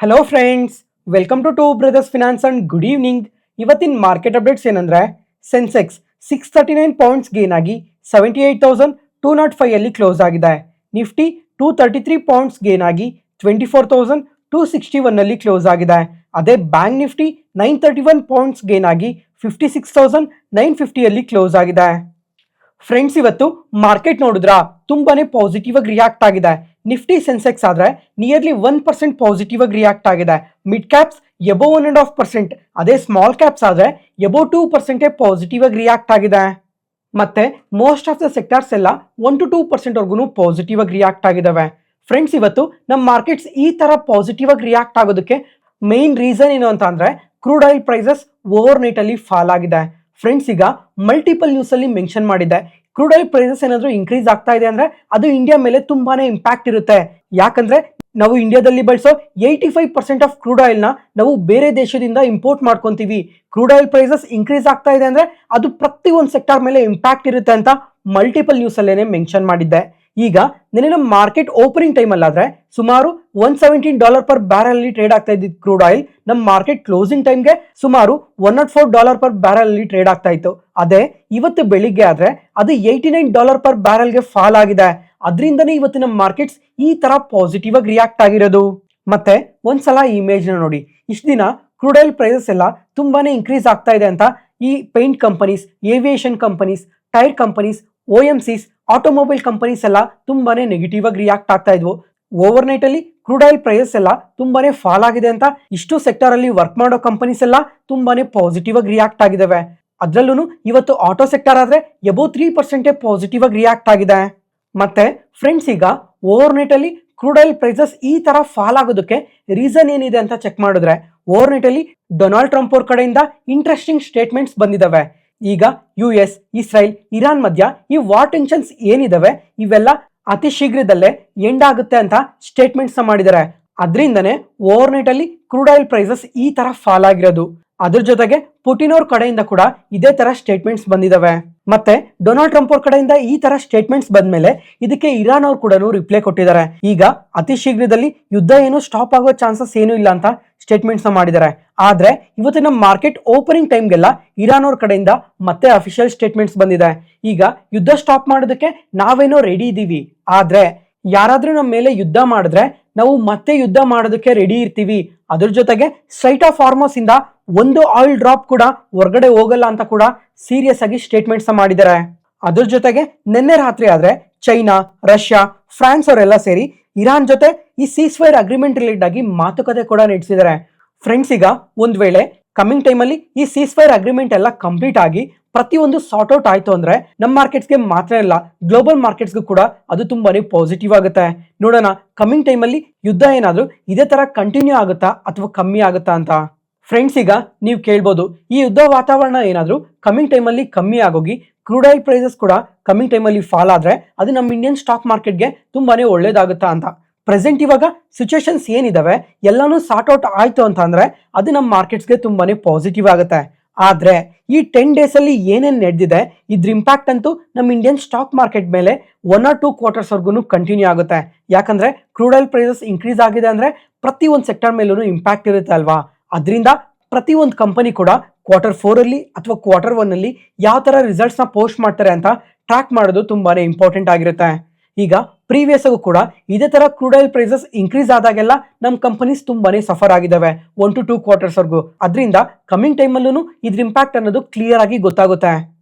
Hello friends, welcome to brothers finance and good evening. ಇವತ್ತಿನ market updates ಏನಂದ್ರೆ Sensex 639 points gain ಆಗಿ 78,205 ಅಲ್ಲಿ close ಆಗಿದೆ. ನಿಫ್ಟಿ 233 ಪಾಯಿಂಟ್ಸ್ ಗೇನ್ ಆಗಿ 24,261 ಅಲ್ಲಿ ಕ್ಲೋಸ್ ಆಗಿದೆ. ಅದೇ ಬ್ಯಾಂಕ್ ನಿಫ್ಟಿ 931 ಪಾಯಿಂಟ್ಸ್ ಗೇನ್ ಆಗಿ 56,950 ಅಲ್ಲಿ ಕ್ಲೋಸ್ ಆಗಿದೆ. ಫ್ರೆಂಡ್ಸ್, ಇವತ್ತು ಮಾರ್ಕೆಟ್ ನೋಡಿದ್ರ ತುಂಬಾನೇ ಪಾಸಿಟಿವ್ ಆಗಿ ರಿಯಾಕ್ಟ್ ಆಗಿದೆ. ನಿಫ್ಟಿ ಸೆನ್ಸೆಕ್ಸ್ ಆದ್ರೆ ನಿಯರ್ಲಿ 1% ಪಾಸಿಟಿವ್ ಆಗಿ ರಿಯಾಕ್ಟ್ ಆಗಿದೆ. ಮಿಡ್ ಕ್ಯಾಪ್ಸ್ ಎಬೋ 1.5%, ಅದೇ ಸ್ಮಾಲ್ ಕ್ಯಾಪ್ಸ್ ಆದ್ರೆ ಎಬೋ 2% ಪಾಸಿಟಿವ್ ಆಗಿ ರಿಯಾಕ್ಟ್ ಆಗಿದೆ. ಮತ್ತೆ ಮೋಸ್ಟ್ ಆಫ್ ದ ಸೆಕ್ಟರ್ಸ್ ಎಲ್ಲ 1 to 2% ವರ್ಗು ಪಾಸಿಟಿವ್ ಆಗಿ ರಿಯಾಕ್ಟ್ ಆಗಿದಾವೆ. ಫ್ರೆಂಡ್ಸ್, ಇವತ್ತು ನಮ್ಮ ಮಾರ್ಕೆಟ್ಸ್ ಈ ತರ ಪಾಸಿಟಿವ್ ಆಗಿ ರಿಯಾಕ್ಟ್ ಆಗೋದಕ್ಕೆ ಮೇನ್ ರೀಸನ್ ಏನು ಅಂತ ಅಂದ್ರೆ crude oil prices overnight ಅಲ್ಲಿ ಫಾಲ್ ಆಗಿದೆ. ಫ್ರೆಂಡ್ಸ್, ಈಗ ಮಲ್ಟಿಪಲ್ ನ್ಯೂಸ್ ಅಲ್ಲಿ ಮೆನ್ಷನ್ ಮಾಡಿದೆ, ಕ್ರೂಡ್ ಆಯಿಲ್ ಪ್ರೈಸಸ್ ಏನಾದರೂ ಇನ್ಕ್ರೀಸ್ ಆಗ್ತಾ ಇದೆ ಅಂದ್ರೆ ಅದು ಇಂಡಿಯಾ ಮೇಲೆ ತುಂಬಾನೇ ಇಂಪ್ಯಾಕ್ಟ್ ಇರುತ್ತೆ. ಯಾಕಂದ್ರೆ ನಾವು ಇಂಡಿಯಾದಲ್ಲಿ ಬಳಸೋ 85% ಆಫ್ ಕ್ರೂಡ್ ಆಯಿಲ್ ನ ನಾವು ಬೇರೆ ದೇಶದಿಂದ ಇಂಪೋರ್ಟ್ ಮಾಡ್ಕೊಂತೀವಿ. ಕ್ರೂಡ್ ಆಯಿಲ್ ಪ್ರೈಸಸ್ ಇನ್ಕ್ರೀಸ್ ಆಗ್ತಾ ಇದೆ ಅಂದ್ರೆ ಅದು ಪ್ರತಿ ಒಂದು ಸೆಕ್ಟರ್ ಮೇಲೆ ಇಂಪ್ಯಾಕ್ಟ್ ಇರುತ್ತೆ ಅಂತ ಮಲ್ಟಿಪಲ್ ನ್ಯೂಸ್ ಅಲ್ಲೇನೆ ಮೆನ್ಷನ್ ಮಾಡಿದ್ದೆ. ಈಗ ನಿನ್ನೆ ಮಾರ್ಕೆಟ್ ಓಪನಿಂಗ್ ಟೈಮ್ ಅಲ್ಲಾದ್ರೆ ಸುಮಾರು $117 ಪರ್ ಬ್ಯಾರಲ್ ಅಲ್ಲಿ ಟ್ರೇಡ್ ಆಗ್ತಾ ಇದ್ದಿದ್ದು ಕ್ರೂಡ್ ಆಯಿಲ್ ನಮ್ಮ ಮಾರ್ಕೆಟ್ ಕ್ಲೋಸಿಂಗ್ ಟೈಮ್ಗೆ ಸುಮಾರು $104 ಪರ್ ಬ್ಯಾರಲ್ ಅಲ್ಲಿ ಟ್ರೇಡ್ ಆಗ್ತಾ ಇತ್ತು. ಅದೇ ಇವತ್ತು ಬೆಳಿಗ್ಗೆ ಆದ್ರೆ ಅದು $89 ಪರ್ ಬ್ಯಾರಲ್ಗೆ ಫಾಲ್ ಆಗಿದೆ. ಅದರಿಂದನೇ ಇವತ್ತು ನಮ್ಮ ಮಾರ್ಕೆಟ್ಸ್ ಈ ತರ ಪಾಸಿಟಿವ್ ಆಗಿ ರಿಯಾಕ್ಟ್ ಆಗಿರೋದು. ಮತ್ತೆ ಒಂದ್ಸಲ ಈ ಇಮೇಜ್ ನ ನೋಡಿ, ಇಷ್ಟು ದಿನ ಕ್ರೂಡ್ ಆಯಿಲ್ ಪ್ರೈಸಸ್ ಎಲ್ಲ ತುಂಬಾನೇ ಇನ್ಕ್ರೀಸ್ ಆಗ್ತಾ ಇದೆ ಅಂತ ಈ paint companies, aviation companies, tyre companies, OMCs, automobile companies ಎಲ್ಲ ತುಂಬಾನೇ ನೆಗೆಟಿವ್ ಆಗಿ ರಿಯಾಕ್ಟ್ ಆಗ್ತಾ ಇದ್ವು. ಓವರ್ ನೈಟ್ ಅಲ್ಲಿ ಕ್ರೂಡ್ ಆಯಿಲ್ ಪ್ರೈಸಸ್ ಎಲ್ಲ ತುಂಬಾನೇ ಫಾಲ್ ಆಗಿದೆ ಅಂತ ಇಷ್ಟು ಸೆಕ್ಟರ್ ಅಲ್ಲಿ ವರ್ಕ್ ಮಾಡೋ ಕಂಪನೀಸ್ ಎಲ್ಲ ತುಂಬಾನೇ ಪಾಸಿಟಿವ್ ಆಗಿ ರಿಯಾಕ್ಟ್ ಆಗಿದಾವೆ. ಅದ್ರಲ್ಲೂ ಇವತ್ತು ಆಟೋ ಸೆಕ್ಟರ್ ಆದ್ರೆ ಎಬೋ 3% ಪಾಸಿಟಿವ್ ಆಗಿ ರಿಯಾಕ್ಟ್ ಆಗಿದೆ. ಮತ್ತೆ ಫ್ರೆಂಡ್ಸ್, ಈಗ ಓವರ್ ನೈಟ್ ಅಲ್ಲಿ ಕ್ರೂಡ್ ಆಯಿಲ್ ಪ್ರೈಸಸ್ ಈ ತರ ಫಾಲ್ ಆಗೋದಕ್ಕೆ ರೀಸನ್ ಏನಿದೆ ಅಂತ ಚೆಕ್ ಮಾಡಿದ್ರೆ ಓವರ್ ನೈಟ್ ಅಲ್ಲಿ ಡೊನಾಲ್ಡ್ ಟ್ರಂಪ್ ಅವ್ರ ಕಡೆಯಿಂದ ಇಂಟ್ರೆಸ್ಟಿಂಗ್ ಸ್ಟೇಟ್ಮೆಂಟ್ಸ್ ಬಂದಿದಾವೆ. ಈಗ US, ಇಸ್ರೇಲ್, ಇರಾನ್ ಮಧ್ಯ ಈ ವಾರ್ ಟೆನ್ಷನ್ಸ್ ಏನಿದಾವೆ ಇವೆಲ್ಲ ಅತಿ ಶೀಘ್ರದಲ್ಲೇ ಎಂಡ್ ಆಗುತ್ತೆ ಅಂತ ಸ್ಟೇಟ್ಮೆಂಟ್ಸ್ ಮಾಡಿದ್ದಾರೆ. ಅದರಿಂದನೇ ಓವರ್ ನೈಟ್ ಅಲ್ಲಿ ಕ್ರೂಡ್ ಆಯಿಲ್ ಪ್ರೈಸಸ್ ಈ ತರ ಫಾಲ್ ಆಗಿರೋದು. ಅದ್ರ ಜೊತೆಗೆ ಪುಟಿನ್ ಅವ್ರ ಕಡೆಯಿಂದ ಕೂಡ ಇದೇ ತರ ಸ್ಟೇಟ್ಮೆಂಟ್ಸ್ ಬಂದಿದಾವೆ. ಮತ್ತೆ ಡೊನಾಲ್ಡ್ ಟ್ರಂಪ್ ಅವ್ರ ಕಡೆಯಿಂದ ಈ ತರ ಸ್ಟೇಟ್ಮೆಂಟ್ಸ್ ಬಂದ್ಮೇಲೆ ಇದಕ್ಕೆ ಇರಾನ್ ಅವ್ರು ಕೂಡ ರಿಪ್ಲೈ ಕೊಟ್ಟಿದ್ದಾರೆ. ಈಗ ಅತಿ ಶೀಘ್ರದಲ್ಲಿ ಯುದ್ಧ ಏನು ಸ್ಟಾಪ್ ಆಗೋ ಚಾನ್ಸಸ್ ಏನು ಇಲ್ಲ ಅಂತ ಸ್ಟೇಟ್ಮೆಂಟ್ಸ್ ಮಾಡಿದ್ದಾರೆ. ಆದ್ರೆ ಇವತ್ತು ನಮ್ಮ ಮಾರ್ಕೆಟ್ ಓಪನಿಂಗ್ ಟೈಮ್ಗೆಲ್ಲ ಇರಾನ್ ಅವ್ರ ಕಡೆಯಿಂದ ಮತ್ತೆ ಅಫಿಷಿಯಲ್ ಸ್ಟೇಟ್ಮೆಂಟ್ಸ್ ಬಂದಿದೆ. ಈಗ ಯುದ್ಧ ಸ್ಟಾಪ್ ಮಾಡೋದಕ್ಕೆ ನಾವೇನೋ ರೆಡಿ ಇದೀವಿ, ಆದ್ರೆ ಯಾರಾದ್ರೂ ನಮ್ಮ ಮೇಲೆ ಯುದ್ಧ ಮಾಡಿದ್ರೆ ನಾವು ಮತ್ತೆ ಯುದ್ಧ ಮಾಡೋದಕ್ಕೆ ರೆಡಿ ಇರ್ತೀವಿ. ಅದ್ರ ಜೊತೆಗೆ ಸ್ಟ್ರೈಟ್ ಆಫ್ ಹಾರ್ಮೋಸ್ ಇಂದ ಒಂದು ಆಯಿಲ್ ಡ್ರಾಪ್ ಕೂಡ ಹೊರಗಡೆ ಹೋಗಲ್ಲ ಅಂತ ಕೂಡ ಸೀರಿಯಸ್ ಆಗಿ ಸ್ಟೇಟ್ಮೆಂಟ್ಸ್ ಮಾಡಿದ್ದಾರೆ. ಅದ್ರ ಜೊತೆಗೆ ನಿನ್ನೆ ರಾತ್ರಿ ಆದ್ರೆ ಚೈನಾ, ರಷ್ಯಾ, ಫ್ರಾನ್ಸ್ ಅವರೆಲ್ಲ ಸೇರಿ ಇರಾನ್ ಜೊತೆ ಈ ಸೀಸ್ಫೈರ್ ಅಗ್ರಿಮೆಂಟ್ ರಿಲೇಟೆಡ್ ಆಗಿ ಮಾತುಕತೆ ಕೂಡ ನಡೆಸಿದ್ದಾರೆ. ಫ್ರೆಂಡ್ಸ್, ಈಗ ಒಂದ್ ವೇಳೆ ಕಮಿಂಗ್ ಟೈಮ್ ಅಲ್ಲಿ ಈ ಸೀಸ್ಫೈರ್ ಅಗ್ರಿಮೆಂಟ್ ಎಲ್ಲ ಕಂಪ್ಲೀಟ್ ಆಗಿ ಪ್ರತಿಯೊಂದು ಸಾರ್ಟ್ ಔಟ್ ಆಯ್ತು ಅಂದ್ರೆ ನಮ್ಮ ಮಾರ್ಕೆಟ್ಸ್ಗೆ ಮಾತ್ರ ಇಲ್ಲ, ಗ್ಲೋಬಲ್ ಮಾರ್ಕೆಟ್ಸ್ಗೂ ಕೂಡ ಅದು ತುಂಬಾನೇ ಪಾಸಿಟಿವ್ ಆಗುತ್ತೆ. ನೋಡೋಣ ಕಮಿಂಗ್ ಟೈಮ್ ಅಲ್ಲಿ ಯುದ್ಧ ಏನಾದ್ರೂ ಇದೇ ತರ ಕಂಟಿನ್ಯೂ ಆಗುತ್ತಾ ಅಥವಾ ಕಮ್ಮಿ ಆಗುತ್ತಾ ಅಂತ. ಫ್ರೆಂಡ್ಸ್, ಈಗ ನೀವು ಕೇಳ್ಬೋದು, ಈ ಯುದ್ಧ ವಾತಾವರಣ ಏನಾದ್ರೂ ಕಮಿಂಗ್ ಟೈಮ್ ಅಲ್ಲಿ ಕಮ್ಮಿ ಆಗೋಗಿ ಕ್ರೂಡ್ ಆಯಿಲ್ ಪ್ರೈಸಸ್ ಕೂಡ ಕಮಿಂಗ್ ಟೈಮ್ ಅಲ್ಲಿ ಫಾಲ್ ಆದ್ರೆ ಅದು ನಮ್ಮ ಇಂಡಿಯನ್ ಸ್ಟಾಕ್ ಮಾರ್ಕೆಟ್ಗೆ ತುಂಬಾನೇ ಒಳ್ಳೇದಾಗುತ್ತಾ ಅಂತ. ಪ್ರೆಸೆಂಟ್ ಇವಾಗ ಸಿಚುವೇಶನ್ಸ್ ಏನಿದಾವೆ ಎಲ್ಲಾನು ಸಾರ್ಟ್ ಔಟ್ ಆಯ್ತು ಅಂತ ಅಂದ್ರೆ ಅದು ನಮ್ಮ ಮಾರ್ಕೆಟ್ಸ್ಗೆ ತುಂಬಾನೇ ಪಾಸಿಟಿವ್ ಆಗುತ್ತೆ. ಆದ್ರೆ ಈ 10 days ಅಲ್ಲಿ ಏನೇನ್ ನಡೆದಿದೆ ಇದ್ರ ಇಂಪ್ಯಾಕ್ಟ್ ಅಂತೂ ನಮ್ಮ ಇಂಡಿಯನ್ ಸ್ಟಾಕ್ ಮಾರ್ಕೆಟ್ ಮೇಲೆ 1 or 2 quarters ವರ್ಗು ಕಂಟಿನ್ಯೂ ಆಗುತ್ತೆ. ಯಾಕಂದ್ರೆ ಕ್ರೂಡ್ ಆಯಿಲ್ ಪ್ರೈಸಸ್ ಇನ್ಕ್ರೀಸ್ ಆಗಿದೆ ಅಂದ್ರೆ ಪ್ರತಿ ಒಂದು ಸೆಕ್ಟರ್ ಮೇಲೂ ಇಂಪ್ಯಾಕ್ಟ್ ಇರುತ್ತೆ ಅಲ್ವಾ. ಅದರಿಂದ ಪ್ರತಿ ಒಂದು ಕಂಪನಿ ಕೂಡ Q4 ಅಲ್ಲಿ ಅಥವಾ Q1 ಅಲ್ಲಿ ಯಾವ ತರ ರಿಸಲ್ಟ್ಸ್ ನ ಪೋಸ್ಟ್ ಮಾಡ್ತಾರೆ ಅಂತ ಟ್ರ್ಯಾಕ್ ಮಾಡೋದು ತುಂಬಾನೇ ಇಂಪಾರ್ಟೆಂಟ್ ಆಗಿರುತ್ತೆ. ಈಗ ಪ್ರೀವಿಯಸ್ ಆಗು ಕೂಡ ಇದೇ ತರ ಕ್ರೂಡ್ ಆಯಿಲ್ ಪ್ರೈಸಸ್ ಇನ್ಕ್ರೀಸ್ ಆದಾಗೆಲ್ಲ ನಮ್ಮ ಕಂಪನೀಸ್ ತುಂಬಾನೇ ಸಫರ್ ಆಗಿದಾವೆ 1 to 2 quarters ವರ್ಗು. ಅದರಿಂದ ಕಮಿಂಗ್ ಟೈಮ್ ಅಲ್ಲೂ ಇದ್ರ ಇಂಪ್ಯಾಕ್ಟ್ ಅನ್ನೋದು ಕ್ಲಿಯರ್ ಆಗಿ ಗೊತ್ತಾಗುತ್ತೆ.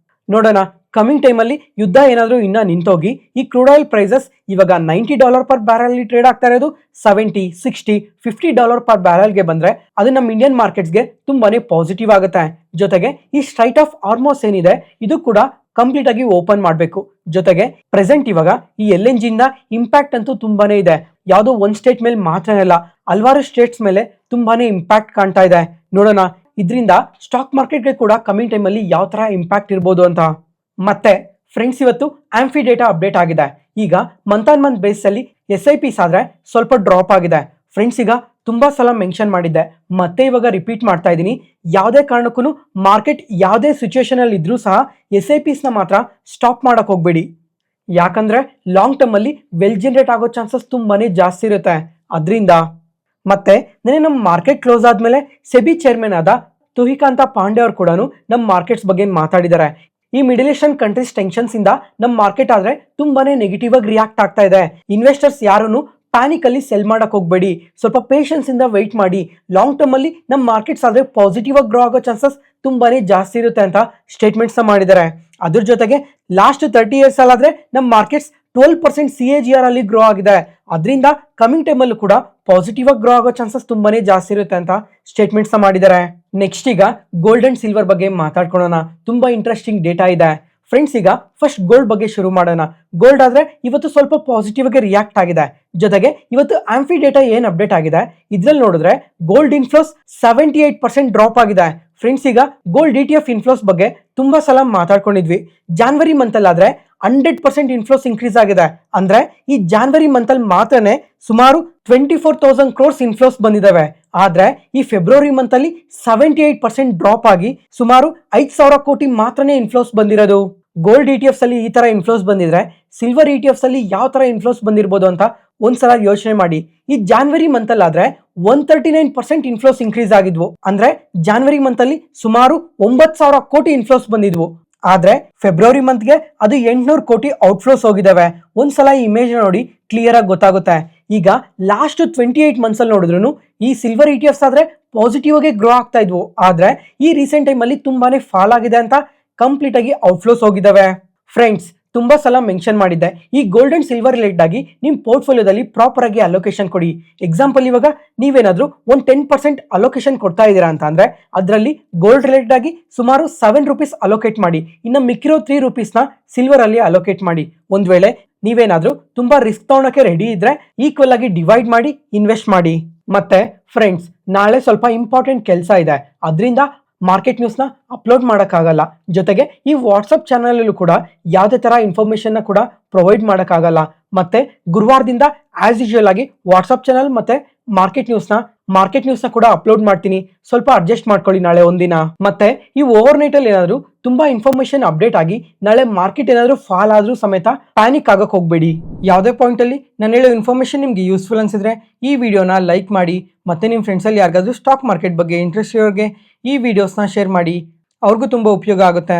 ನೋಡೋಣ ಕಮಿಂಗ್ ಟೈಮ್ ಅಲ್ಲಿ ಯುದ್ಧ ಏನಾದ್ರೂ ಇನ್ನ ನಿಂತೋಗಿ ಈ ಕ್ರೂಡ್ ಆಯಿಲ್ ಪ್ರೈಸಸ್ ಇವಾಗ $90 ಪರ್ ಬ್ಯಾರಲ್ ಅಲ್ಲಿ ಟ್ರೇಡ್ ಆಗ್ತಾ ಇರೋದು 70, 60, $50 ಪರ್ ಬ್ಯಾರಲ್ಗೆ ಬಂದ್ರೆ ಅದು ನಮ್ಮ ಇಂಡಿಯನ್ ಮಾರ್ಕೆಟ್ಸ್ಗೆ ತುಂಬಾನೇ ಪಾಸಿಟಿವ್ ಆಗುತ್ತೆ. ಜೊತೆಗೆ ಈ ಸ್ಟ್ರೈಟ್ ಆಫ್ ಹಾರ್ಮೋಸ್ ಏನಿದೆ ಇದು ಕೂಡ ಕಂಪ್ಲೀಟ್ ಆಗಿ ಓಪನ್ ಮಾಡಬೇಕು. ಜೊತೆಗೆ ಪ್ರೆಸೆಂಟ್ ಇವಾಗ ಈ LNG ಇಂದ ಇಂಪ್ಯಾಕ್ಟ್ ಅಂತೂ ತುಂಬಾನೇ ಇದೆ. ಯಾವುದೋ ಒಂದ್ ಸ್ಟೇಟ್ ಮೇಲೆ ಮಾತ್ರ ಇಲ್ಲ, ಹಲವಾರು ಸ್ಟೇಟ್ಸ್ ಮೇಲೆ ತುಂಬಾನೇ ಇಂಪ್ಯಾಕ್ಟ್ ಕಾಣ್ತಾ ಇದೆ. ನೋಡೋಣ ಇದರಿಂದ ಸ್ಟಾಕ್ ಮಾರ್ಕೆಟ್ಗೆ ಕೂಡ ಕಮಿಂಗ್ ಟೈಮ್ ಅಲ್ಲಿ ಯಾವ ತರ ಇಂಪ್ಯಾಕ್ಟ್ ಇರ್ಬೋದು ಅಂತ. ಮತ್ತೆ ಫ್ರೆಂಡ್ಸ್, ಇವತ್ತು ಆಂಫಿ ಡೇಟಾ ಅಪ್ಡೇಟ್ ಆಗಿದೆ. ಈಗ ಮಂತ್ ಆನ್ ಮಂತ್ ಬೇಸ್ ಅಲ್ಲಿ SIPs ಆದ್ರೆ ಸ್ವಲ್ಪ ಡ್ರಾಪ್ ಆಗಿದೆ. ಫ್ರೆಂಡ್ಸ್, ಈಗ ತುಂಬಾ ಸಲ ಮೆನ್ಷನ್ ಮಾಡಿದ್ದೆ, ಮತ್ತೆ ಇವಾಗ ರಿಪೀಟ್ ಮಾಡ್ತಾ ಇದ್ದೀನಿ, ಯಾವುದೇ ಕಾರಣಕ್ಕೂ ಮಾರ್ಕೆಟ್ ಯಾವುದೇ ಸಿಚುವೇಶನ್ ಅಲ್ಲಿ ಇದ್ರೂ ಸಹ SIPs ನ ಮಾತ್ರ ಸ್ಟಾಪ್ ಮಾಡಕ್ ಹೋಗ್ಬೇಡಿ. ಯಾಕಂದ್ರೆ ಲಾಂಗ್ ಟರ್ಮ್ ಅಲ್ಲಿ ವೆಲ್ ಜನರೇಟ್ ಆಗೋ ಚಾನ್ಸಸ್ ತುಂಬಾನೇ ಜಾಸ್ತಿ ಇರುತ್ತೆ. ಅದರಿಂದ ಮತ್ತೆ ನೆನೆ ನಮ್ಮ ಮಾರ್ಕೆಟ್ ಕ್ಲೋಸ್ ಆದ್ಮೇಲೆ ಸೆಬಿ ಚೇರ್ಮನ್ ಆದ ತುಹಿಕಾಂತ ಪಾಂಡೆ ಅವರು ಕೂಡ ನಮ್ಮ ಮಾರ್ಕೆಟ್ಸ್ ಬಗ್ಗೆ ಮಾತಾಡಿದ್ದಾರೆ. ಈ ಮಿಡಲ್ ಈಸ್ಟರ್ನ್ ಕಂಟ್ರೀಸ್ ಟೆನ್ಷನ್ಸ್ ಇಂದ ನಮ್ಮ ಮಾರ್ಕೆಟ್ ಆದ್ರೆ ತುಂಬಾನೇ ನೆಗೆಟಿವ್ ಆಗಿ ರಿಯಾಕ್ಟ್ ಆಗ್ತಾ ಇದೆ. ಇನ್ವೆಸ್ಟರ್ಸ್ ಯಾರು ಪ್ಯಾನಿಕ್ ಅಲ್ಲಿ ಸೆಲ್ ಮಾಡಕ್ ಹೋಗ್ಬೇಡಿ, ಸ್ವಲ್ಪ ಪೇಷನ್ಸ್ ಇಂದ ವೆಯ್ಟ್ ಮಾಡಿ. ಲಾಂಗ್ ಟರ್ಮ್ ಅಲ್ಲಿ ನಮ್ಮ ಮಾರ್ಕೆಟ್ಸ್ ಆದ್ರೆ ಪಾಸಿಟಿವ್ ಆಗಿ ಗ್ರೋ ಆಗೋ ಚಾನ್ಸಸ್ ತುಂಬಾನೇ ಜಾಸ್ತಿ ಇರುತ್ತೆ ಅಂತ ಸ್ಟೇಟ್ಮೆಂಟ್ಸ್ ಮಾಡಿದ್ದಾರೆ. ಅದ್ರ ಜೊತೆಗೆ ಲಾಸ್ಟ್ 30 years ಅಲ್ಲಾದ್ರೆ ನಮ್ಮ ಮಾರ್ಕೆಟ್ಸ್ 12% CAGR ಅಲ್ಲಿ ಗ್ರೋ ಆಗಿದೆ. ಅದರಿಂದ ಕಮಿಂಗ್ ಟೈಮ್ ಅಲ್ಲೂ ಕೂಡ ಪಾಸಿಟಿವ್ ಆಗಿ ಗ್ರೋ ಆಗೋ ಚಾನ್ಸಸ್ ತುಂಬಾನೇ ಜಾಸ್ತಿ ಇರುತ್ತೆ ಅಂತ ಸ್ಟೇಟ್ಮೆಂಟ್ಸ್ ಮಾಡಿದ್ದಾರೆ. ನೆಕ್ಸ್ಟ್ ಈಗ ಗೋಲ್ಡ್ ಅಂಡ್ ಸಿಲ್ವರ್ ಬಗ್ಗೆ ಮಾತಾಡ್ಕೊಳ್ಳೋಣ. ತುಂಬಾ ಇಂಟ್ರೆಸ್ಟಿಂಗ್ ಡೇಟಾ ಇದೆ ಫ್ರೆಂಡ್ಸ್. ಈಗ ಫಸ್ಟ್ ಗೋಲ್ಡ್ ಬಗ್ಗೆ ಶುರು ಮಾಡೋಣ. ಗೋಲ್ಡ್ ಆದ್ರೆ ಇವತ್ತು ಸ್ವಲ್ಪ ಪಾಸಿಟಿವ್ ಆಗಿ ರಿಯಾಕ್ಟ್ ಆಗಿದೆ. ಜೊತೆಗೆ ಇವತ್ತು ಆಂಫಿ ಡೇಟಾ ಏನ್ ಅಪ್ಡೇಟ್ ಆಗಿದೆ ಇದ್ರಲ್ಲಿ ನೋಡಿದ್ರೆ ಗೋಲ್ಡ್ ಇನ್ಫ್ಲೋಸ್ 78% ಡ್ರಾಪ್ ಆಗಿದೆ. ಫ್ರೆಂಡ್ಸ್ ಈಗ ಗೋಲ್ಡ್ ETF ಇನ್ಫ್ಲೋಸ್ ಬಗ್ಗೆ ತುಂಬಾ ಸಲ ಮಾತಾಡ್ಕೊಂಡಿದ್ವಿ. ಜಾನ್ವರಿ ಮಂತ್ ಅಲ್ಲಾದ್ರೆ 100% ಇನ್ಫ್ಲೋಸ್ ಇನ್ಕ್ರೀಸ್ ಆಗಿದೆ. ಅಂದ್ರೆ ಈ ಜಾನ್ವರಿ ಮಂತ್ ಅಲ್ಲಿ ಮಾತ್ರನೇ ಸುಮಾರು 24,000 crores ಇನ್ಫ್ಲೋಸ್ ಬಂದಿದ್ದಾವೆ. ಆದ್ರೆ ಈ ಫೆಬ್ರವರಿ ಮಂತ್ ಅಲ್ಲಿ 78% ಡ್ರಾಪ್ ಆಗಿ ಸುಮಾರು 5,000 ಕೋಟಿ ಮಾತ್ರನೇ ಇನ್ಫ್ಲೋಸ್ ಬಂದಿರೋದು. ಗೋಲ್ಡ್ ETFs ಅಲ್ಲಿ ಈ ತರ ಇನ್ಫ್ಲೋಸ್ ಬಂದಿದ್ರೆ ಸಿಲ್ವರ್ ETFs ಅಲ್ಲಿ ಯಾವ ತರ ಇನ್ಫ್ಲೋಸ್ ಬಂದಿರಬಹುದು ಅಂತ ಒಂದ್ಸಲ ಯೋಚನೆ ಮಾಡಿ. ಈ ಜಾನ್ವರಿ ಮಂತ್ ಅಲ್ಲಾದ್ರೆ 139% ಇನ್ಫ್ಲೋಸ್ ಇನ್ಕ್ರೀಸ್ ಆಗಿದ್ವು. ಅಂದ್ರೆ ಜಾನ್ವರಿ ಮಂತ್ ಅಲ್ಲಿ ಸುಮಾರು 9,000 ಕೋಟಿ ಇನ್ಫ್ಲೋಸ್ ಬಂದಿದ್ವು. ಆದ್ರೆ ಫೆಬ್ರವರಿ ಮಂತ್ಗೆ ಅದು 800 ಕೋಟಿ ಔಟ್ಫ್ಲೋಸ್ ಹೋಗಿದಾವೆ. ಒಂದ್ಸಲ ಈ ಇಮೇಜ್ ನೋಡಿ ಕ್ಲಿಯರ್ ಆಗಿ ಗೊತ್ತಾಗುತ್ತೆ. ಈಗ ಲಾಸ್ಟ್ 28 ಮಂತ್ಸ್ ಅಲ್ಲಿ ನೋಡಿದ್ರು ಈ ಸಿಲ್ವರ್ ETFs ಆದ್ರೆ ಪಾಸಿಟಿವ್ ಆಗಿ ಗ್ರೋ ಆಗ್ತಾ ಇದ್ವು. ಆದ್ರೆ ಈ ರೀಸೆಂಟ್ ಟೈಮ್ ಅಲ್ಲಿ ತುಂಬಾನೇ ಫಾಲ್ ಆಗಿದೆ ಅಂತ ಕಂಪ್ಲೀಟ್ ಆಗಿ ಔಟ್ಫ್ಲೋಸ್ ಹೋಗಿದಾವೆ. ಫ್ರೆಂಡ್ಸ್ ತುಂಬಾ ಸಲ ಮೆನ್ಷನ್ ಮಾಡಿದ್ದೆ, ಈ ಗೋಲ್ಡ್ ಅಂಡ್ ಸಿಲ್ವರ್ ರಿಲೇಟೆಡ್ ಆಗಿ ನಿಮ್ ಪೋರ್ಟ್ಫೋಲಿಯೋದಲ್ಲಿ ಪ್ರಾಪರ್ ಆಗಿ ಅಲೋಕೇಶನ್ ಕೊಡಿ. ಎಕ್ಸಾಂಪಲ್ ಇವಾಗ ನೀವೇನಾದ್ರೂ ಒಂದು 10% ಅಲೋಕೇಶನ್ ಕೊಡ್ತಾ ಇದ್ದೀರಾ ಅಂತ ಅಂದ್ರೆ ಅದರಲ್ಲಿ ಗೋಲ್ಡ್ ರಿಲೇಟೆಡ್ ಆಗಿ ಸುಮಾರು 7 rupees ಅಲೋಕೇಟ್ ಮಾಡಿ. ಇನ್ನು ಮಿಕ್ಕಿರೋ 3 rupees ಸಿಲ್ವರ್ ಅಲ್ಲಿ ಅಲೋಕೇಟ್ ಮಾಡಿ. ಒಂದ್ ವೇಳೆ ನೀವೇನಾದ್ರೂ ತುಂಬಾ ರಿಸ್ಕ್ ತಗೊಳಕ್ಕೆ ರೆಡಿ ಇದ್ರೆ ಈಕ್ವಲ್ ಆಗಿ ಡಿವೈಡ್ ಮಾಡಿ ಇನ್ವೆಸ್ಟ್ ಮಾಡಿ. ಮತ್ತೆ ಫ್ರೆಂಡ್ಸ್ ನಾಳೆ ಸ್ವಲ್ಪ ಇಂಪಾರ್ಟೆಂಟ್ ಕೆಲಸ ಇದೆ, ಅದರಿಂದ ಮಾರ್ಕೆಟ್ ನ್ಯೂಸ್ನ ಅಪ್ಲೋಡ್ ಮಾಡೋಕ್ಕಾಗಲ್ಲ. ಜೊತೆಗೆ ಈ ವಾಟ್ಸಪ್ ಚಾನಲಲ್ಲೂ ಕೂಡ ಯಾವುದೇ ಥರ ಇನ್ಫಾರ್ಮೇಷನ್ನ ಕೂಡ ಪ್ರೊವೈಡ್ ಮಾಡೋಕ್ಕಾಗಲ್ಲ. ಮತ್ತೆ ಗುರುವಾರದಿಂದ ಆಸ್ ಯೂಶುವಲ್ ಆಗಿ ವಾಟ್ಸಪ್ ಚಾನಲ್ ಮತ್ತೆ ಮಾರ್ಕೆಟ್ ನ್ಯೂಸ್ನ ಕೂಡ ಅಪ್ಲೋಡ್ ಮಾಡ್ತೀನಿ. ಸ್ವಲ್ಪ ಅಡ್ಜಸ್ಟ್ ಮಾಡ್ಕೊಳ್ಳಿ ನಾಳೆ ಒಂದಿನ. ಮತ್ತೆ ಈ ಓವರ್ ನೈಟ್ ಅಲ್ಲಿ ಏನಾದರೂ ತುಂಬಾ ಇನ್ಫಾರ್ಮೇಶನ್ ಅಪ್ಡೇಟ್ ಆಗಿ ನಾಳೆ ಮಾರ್ಕೆಟ್ ಏನಾದರೂ ಫಾಲ್ ಆದ್ರೂ ಸಮೇತ ಪ್ಯಾನಿಕ್ ಆಗಕ್ಕೆ ಹೋಗ್ಬೇಡಿ. ಯಾವುದೇ ಪಾಯಿಂಟ್ ಅಲ್ಲಿ ನಾನು ಹೇಳೋ ಇನ್ಫಾರ್ಮೇಶನ್ ನಿಮ್ಗೆ ಯೂಸ್ಫುಲ್ ಅನ್ಸಿದ್ರೆ ಈ ವಿಡಿಯೋನ ಲೈಕ್ ಮಾಡಿ. ಮತ್ತೆ ನಿಮ್ಮ ಫ್ರೆಂಡ್ಸ್ ಅಲ್ಲಿ ಯಾರಿಗಾದ್ರೂ ಸ್ಟಾಕ್ ಮಾರ್ಕೆಟ್ ಬಗ್ಗೆ ಇಂಟ್ರೆಸ್ಟ್ ಇರೋರಿಗೆ ಈ ವಿಡಿಯೋಸ್ನ ಶೇರ್ ಮಾಡಿ, ಅವ್ರಿಗೂ ತುಂಬಾ ಉಪಯೋಗ ಆಗುತ್ತೆ.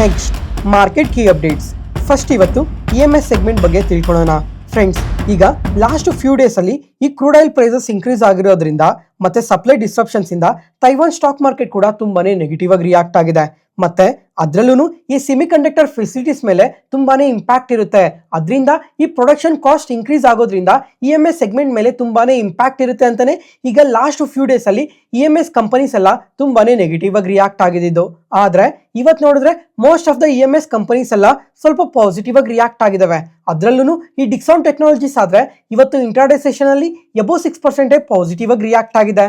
Next market key updates. First ಇವತ್ತು EMS ಸೆಗ್ಮೆಂಟ್ ಬಗ್ಗೆ ತಿಳ್ಕೊಳ್ಳೋಣ. ಫ್ರೆಂಡ್ಸ್ ಈಗ ಲಾಸ್ಟ್ ಫ್ಯೂ ಡೇಸ್ ಅಲ್ಲಿ ಈ ಕ್ರೂಡ್ ಆಯಿಲ್ ಪ್ರೈಸಸ್ ಇನ್ಕ್ರೀಸ್ ಆಗಿರೋದ್ರಿಂದ ಮತ್ತೆ ಸಪ್ಲೈ ಡಿಸ್ಟ್ರಪ್ಷನ್ಸ್ ಇಂದ ತೈವಾನ್ ಸ್ಟಾಕ್ ಮಾರ್ಕೆಟ್ ಕೂಡ ತುಂಬಾನೇ ನೆಗೆಟಿವ್ ಆಗಿ ರಿಯಾಕ್ಟ್ ಆಗಿದೆ. ಮತ್ತೆ ಅದ್ರಲ್ಲೂ ಈ ಸೆಮಿ ಕಂಡಕ್ಟರ್ ಫೆಸಿಲಿಟೀಸ್ ಮೇಲೆ ತುಂಬಾನೇ ಇಂಪ್ಯಾಕ್ಟ್ ಇರುತ್ತೆ. ಅದರಿಂದ ಈ ಪ್ರೊಡಕ್ಷನ್ ಕಾಸ್ಟ್ ಇನ್ಕ್ರೀಸ್ ಆಗೋದ್ರಿಂದ EMS ಸೆಗ್ಮೆಂಟ್ ಮೇಲೆ ತುಂಬಾನೇ ಇಂಪ್ಯಾಕ್ಟ್ ಇರುತ್ತೆ ಅಂತಾನೆ ಈಗ ಲಾಸ್ಟ್ ಫ್ಯೂ ಡೇಸ್ ಅಲ್ಲಿ EMS ಕಂಪನೀಸ್ ಎಲ್ಲ ತುಂಬಾನೇ ನೆಗೆಟಿವ್ ಆಗಿ ರಿಯಾಕ್ಟ್ ಆಗಿದ್ದು. ಆದ್ರೆ ಇವತ್ತು ನೋಡಿದ್ರೆ most of the EMS companies ಎಲ್ಲ ಸ್ವಲ್ಪ ಪಾಸಿಟಿವ್ ಆಗಿ ರಿಯಾಕ್ಟ್ ಆಗಿದಾವೆ. ಅದ್ರಲ್ಲೂ ಈ ಡಿಕ್ಸಾನ್ ಟೆಕ್ನಾಲಜೀಸ್ ಆದ್ರೆ ಇವತ್ತು ಇಂಟ್ರಾಡೇ ಸೆಷನ್ ಅಲ್ಲಿ ಎಬೋ 6% ಪಾಸಿಟಿವ್ ಆಗಿ ರಿಯಾಕ್ಟ್ ಆಗಿದೆ.